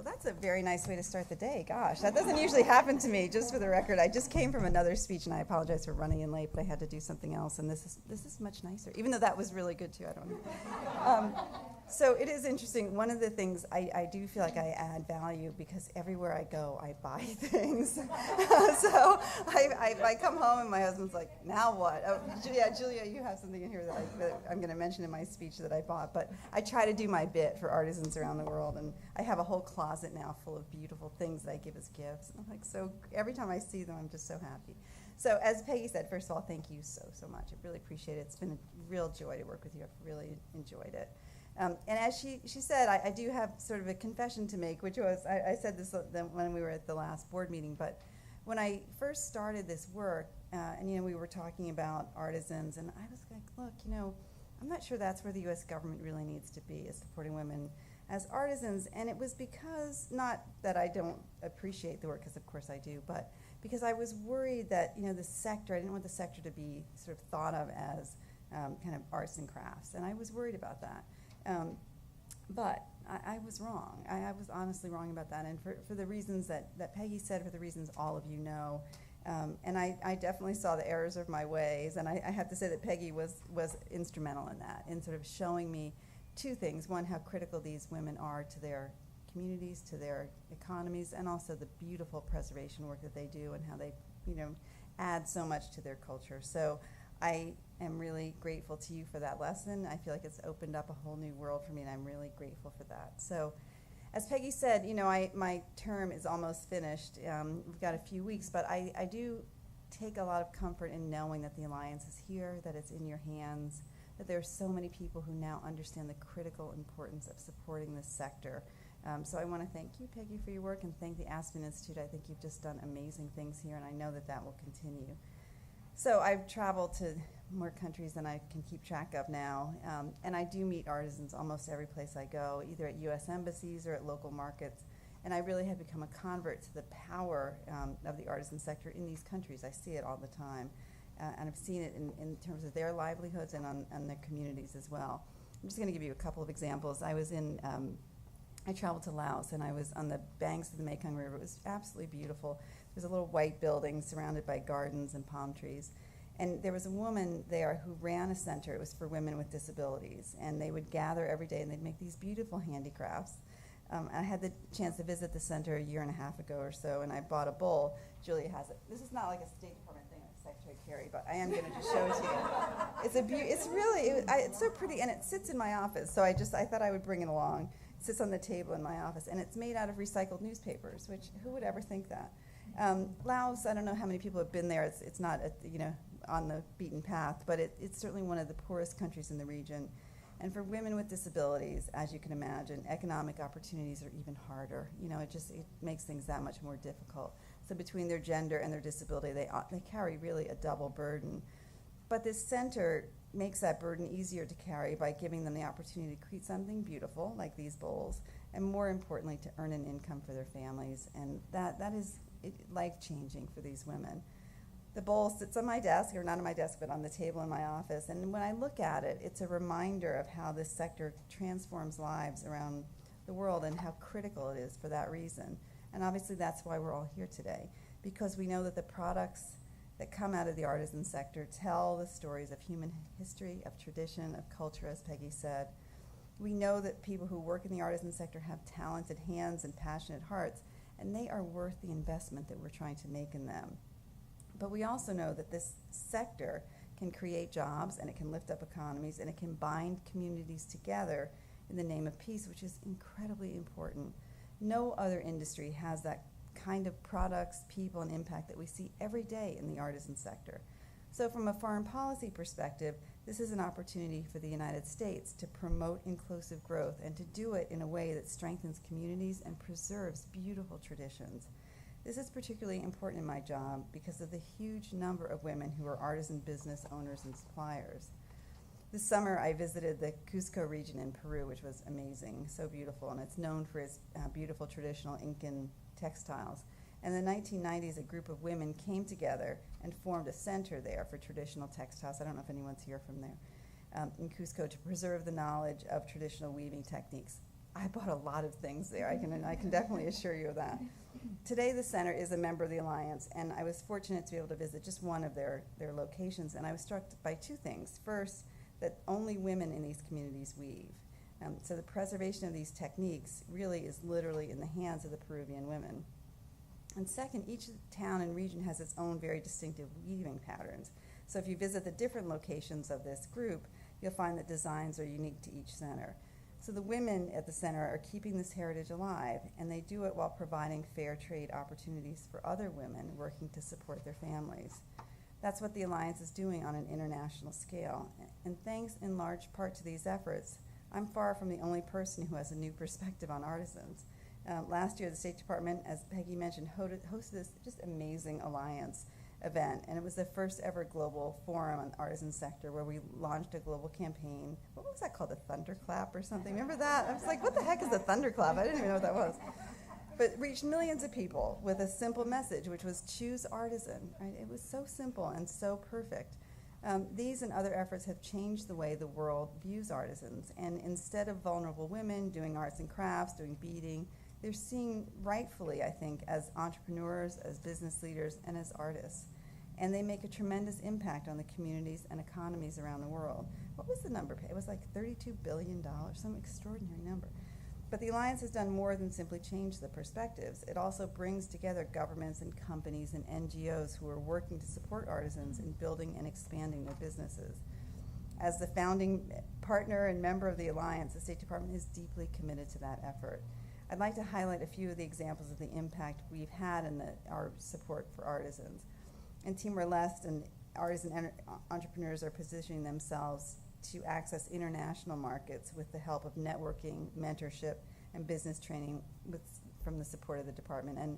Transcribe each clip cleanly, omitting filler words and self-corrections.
that's a very nice way to start the day. Gosh, that doesn't usually happen to me. Just for the record, I just came from another speech, and I apologize for running in late, but I had to do something else, and this is much nicer, even though that was really good too. I don't know. So it is interesting. One of the things I do feel like I add value because everywhere I go, I buy things. So I come home and my husband's like, now what? Oh, Julia, you have something in here that I'm going to mention in my speech that I bought. But I try to do my bit for artisans around the world, and I have a whole closet now full of beautiful things that I give as gifts. And I'm like, so every time I see them, I'm just so happy. So as Peggy said, first of all, thank you so much. I really appreciate it. It's been a real joy to work with you. I've really enjoyed it. And as she said, I do have sort of a confession to make, which was, I said this when we were at the last board meeting, but when I first started this work, and we were talking about artisans, and I was like, look, I'm not sure that's where the U.S. government really needs to be, is supporting women as artisans. And it was because, not that I don't appreciate the work, because of course I do, but because I was worried that, the sector, I didn't want the sector to be sort of thought of as kind of arts and crafts, and I was worried about that. But I was wrong. I was honestly wrong about that, and for the reasons that Peggy said, for the reasons all of you know. And I definitely saw the errors of my ways, and I have to say that Peggy was instrumental in that, in sort of showing me two things. One, how critical these women are to their communities, to their economies, and also the beautiful preservation work that they do and how they, add so much to their culture. So I am really grateful to you for that lesson. I feel like it's opened up a whole new world for me, and I'm really grateful for that. So as Peggy said, my term is almost finished. We've got a few weeks, but I do take a lot of comfort in knowing that the Alliance is here, that it's in your hands, that there are so many people who now understand the critical importance of supporting this sector. So I want to thank you, Peggy, for your work, and thank the Aspen Institute. I think you've just done amazing things here, and I know that will continue. So I've traveled to more countries than I can keep track of now, and I do meet artisans almost every place I go, either at U.S. embassies or at local markets, and I really have become a convert to the power of the artisan sector in these countries. I see it all the time, and I've seen it in terms of their livelihoods and on their communities as well. I'm just going to give you a couple of examples. I traveled to Laos, and I was on the banks of the Mekong River. It was absolutely beautiful. There's a little white building surrounded by gardens and palm trees. And there was a woman there who ran a center. It was for women with disabilities. And they would gather every day, and they'd make these beautiful handicrafts. I had the chance to visit the center a year and a half ago or so, and I bought a bowl. Julia has it. This is not like a State Department thing like Secretary Kerry, but I am going to just show it to you. It's so pretty, and it sits in my office. So I thought I would bring it along. It sits on the table in my office, and it's made out of recycled newspapers, which who would ever think that? Laos, I don't know how many people have been there. It's not on the beaten path, but it's certainly one of the poorest countries in the region. And for women with disabilities, as you can imagine, economic opportunities are even harder. It makes things that much more difficult. So between their gender and their disability, they carry really a double burden. But this center makes that burden easier to carry by giving them the opportunity to create something beautiful, like these bowls, and more importantly, to earn an income for their families. And that is life-changing for these women. The bowl sits on my desk, or not on my desk, but on the table in my office. And when I look at it, it's a reminder of how this sector transforms lives around the world and how critical it is for that reason. And obviously that's why we're all here today, because we know that the products that come out of the artisan sector tell the stories of human history, of tradition, of culture, as Peggy said. We know that people who work in the artisan sector have talented hands and passionate hearts, and they are worth the investment that we're trying to make in them. But we also know that this sector can create jobs, and it can lift up economies, and it can bind communities together in the name of peace, which is incredibly important. No other industry has that kind of products, people, and impact that we see every day in the artisan sector. So from a foreign policy perspective, this is an opportunity for the United States to promote inclusive growth and to do it in a way that strengthens communities and preserves beautiful traditions. This is particularly important in my job because of the huge number of women who are artisan business owners and suppliers. This summer, I visited the Cusco region in Peru, which was amazing, so beautiful, and it's known for its beautiful traditional Incan textiles. In the 1990s, a group of women came together and formed a center there for traditional textiles. I don't know if anyone's here from there, in Cusco, to preserve the knowledge of traditional weaving techniques. I bought a lot of things there. I can definitely assure you of that. Today, the center is a member of the Alliance, and I was fortunate to be able to visit just one of their locations, and I was struck by two things. First, that only women in these communities weave. So the preservation of these techniques really is literally in the hands of the Peruvian women. And second, each town and region has its own very distinctive weaving patterns. So if you visit the different locations of this group, you'll find that designs are unique to each center. So the women at the center are keeping this heritage alive, and they do it while providing fair trade opportunities for other women working to support their families. That's what the Alliance is doing on an international scale. And thanks in large part to these efforts, I'm far from the only person who has a new perspective on artisans. Last year, the State Department, as Peggy mentioned, hosted this just amazing Alliance event, and it was the first ever global forum on the artisan sector where we launched a global campaign. What was that called, a thunderclap or something? Remember that? I was like, what the heck is a thunderclap? I didn't even know what that was. But reached millions of people with a simple message, which was choose artisan. Right? It was so simple and so perfect. These and other efforts have changed the way the world views artisans, and instead of vulnerable women doing arts and crafts, doing beading, they're seen rightfully, I think, as entrepreneurs, as business leaders, and as artists. And they make a tremendous impact on the communities and economies around the world. What was the number? It was like $32 billion, some extraordinary number. But the Alliance has done more than simply change the perspectives. It also brings together governments and companies and NGOs who are working to support artisans in building and expanding their businesses. As the founding partner and member of the Alliance, the State Department is deeply committed to that effort. I'd like to highlight a few of the examples of the impact we've had in our support for artisans. In Timor-Leste, and artisan entrepreneurs are positioning themselves to access international markets with the help of networking, mentorship, and business training from the support of the department. And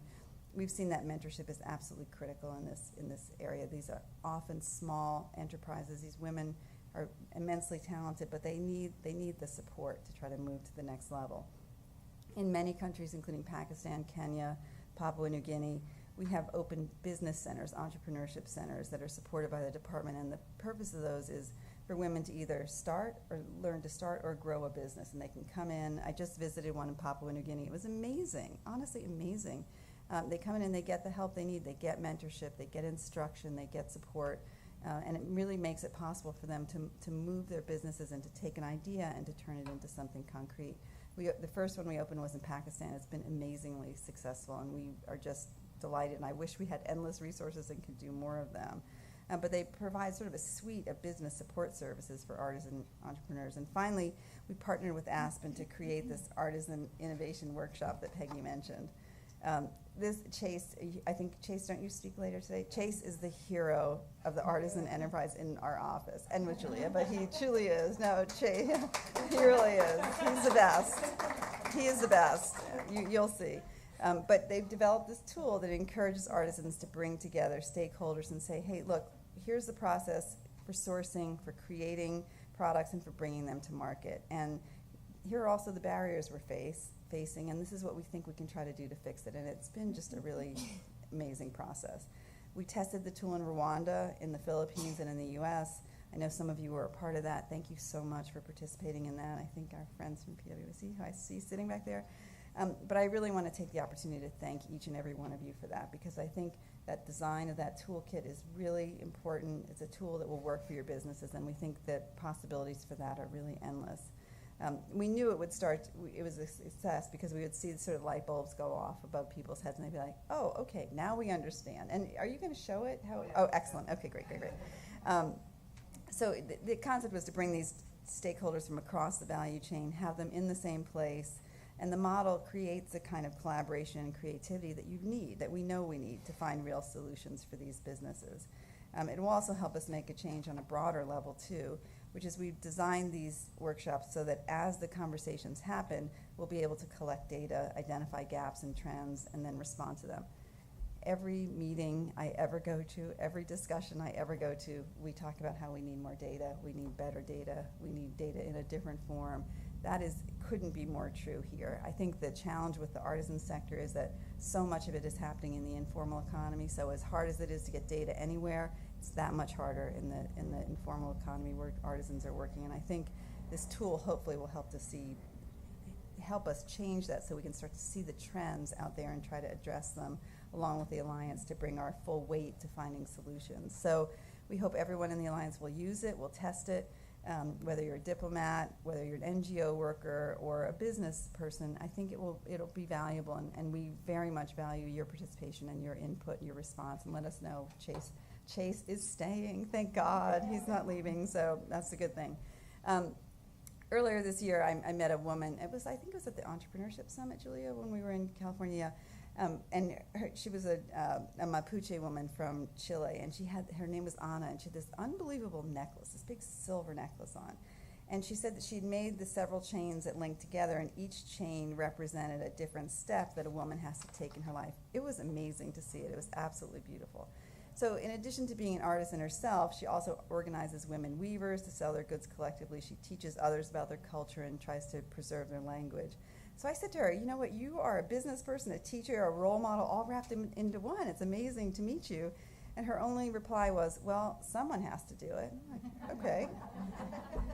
we've seen that mentorship is absolutely critical in this area. These are often small enterprises. These women are immensely talented, but they need the support to try to move to the next level. In many countries, including Pakistan, Kenya, Papua New Guinea, we have open business centers, entrepreneurship centers that are supported by the department, and the purpose of those is for women to either start or learn to start or grow a business, and they can come in. I just visited one in Papua New Guinea. It was amazing, honestly amazing. They come in and they get the help they need. They get mentorship, they get instruction, they get support, and it really makes it possible for them to move their businesses and to take an idea and to turn it into something concrete. The first one we opened was in Pakistan. It's been amazingly successful, and we are just delighted, and I wish we had endless resources and could do more of them. But they provide sort of a suite of business support services for artisan entrepreneurs. And finally, we partnered with Aspen to create this artisan innovation workshop that Peggy mentioned. Chase, I think, Chase, don't you speak later today? Chase is the hero of the artisan enterprise in our office, and with Julia, but he truly is. No, Chase, he really is. He's the best. He is the best. You'll see. But they've developed this tool that encourages artisans to bring together stakeholders and say, hey, look, here's the process for sourcing, for creating products, and for bringing them to market. And here are also the barriers we're facing, and this is what we think we can try to do to fix it. And it's been just a really amazing process. We tested the tool in Rwanda, in the Philippines, and in the US. I know some of you were a part of that. Thank you so much for participating in that. I think our friends from PwC, who I see sitting back there. But I really want to take the opportunity to thank each and every one of you for that, because I think that design of that toolkit is really important. It's a tool that will work for your businesses, and we think that possibilities for that are really endless. We knew it would start, it was a success because we would see sort of light bulbs go off above people's heads, and they'd be like, oh, okay, now we understand. And are you going to show it? Oh, excellent. Okay, great. So the concept was to bring these stakeholders from across the value chain, have them in the same place, and the model creates the kind of collaboration and creativity that you need, that we know we need to find real solutions for these businesses. It will also help us make a change on a broader level too, which is we've designed these workshops so that as the conversations happen, we'll be able to collect data, identify gaps and trends, and then respond to them. Every meeting I ever go to, every discussion I ever go to, we talk about how we need more data, we need better data, we need data in a different form. That couldn't be more true here. I think the challenge with the artisan sector is that so much of it is happening in the informal economy, so as hard as it is to get data anywhere, it's that much harder in the informal economy where artisans are working. And I think this tool hopefully will help to see help us change that so we can start to see the trends out there and try to address them along with the Alliance to bring our full weight to finding solutions. So we hope everyone in the Alliance will use it, will test it, whether you're a diplomat, whether you're an NGO worker or a business person. I think it'll be valuable, and we very much value your participation and your input, your response, and let us know. Chase is staying, thank God. He's not leaving, so that's a good thing. Earlier this year, I met a woman. I think it was at the Entrepreneurship Summit, Julia, when we were in California. And she was a Mapuche woman from Chile, and her name was Ana, and she had this unbelievable necklace, this big silver necklace on. And she said that she'd made the several chains that linked together, and each chain represented a different step that a woman has to take in her life. It was amazing to see it. It was absolutely beautiful. So in addition to being an artisan herself, she also organizes women weavers to sell their goods collectively. She teaches others about their culture and tries to preserve their language. So I said to her, you know what, you are a business person, a teacher, a role model, all wrapped into one. It's amazing to meet you. And her only reply was, well, someone has to do it. I'm like, okay,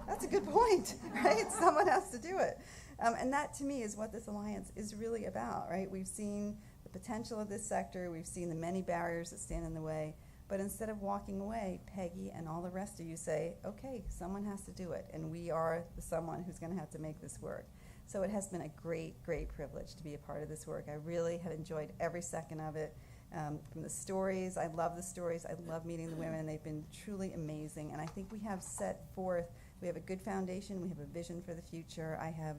that's a good point, right? Someone has to do it. And that, to me, is what this Alliance is really about, right? We've seen the potential of this sector. We've seen the many barriers that stand in the way. But instead of walking away, Peggy and all the rest of you say, okay, someone has to do it. And we are the someone who's going to have to make this work. So it has been a great, great privilege to be a part of this work. I really have enjoyed every second of it. From the stories, I love the stories. I love meeting the women. They've been truly amazing. And I think we have set forth, we have a good foundation. We have a vision for the future. I have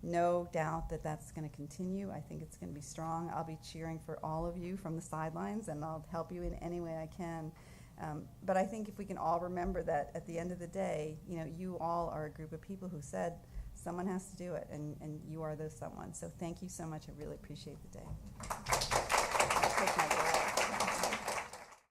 no doubt that that's going to continue. I think it's going to be strong. I'll be cheering for all of you from the sidelines, and I'll help you in any way I can. But I think if we can all remember that at the end of the day, you all are a group of people who said, someone has to do it, and you are those someone. So thank you so much. I really appreciate the day.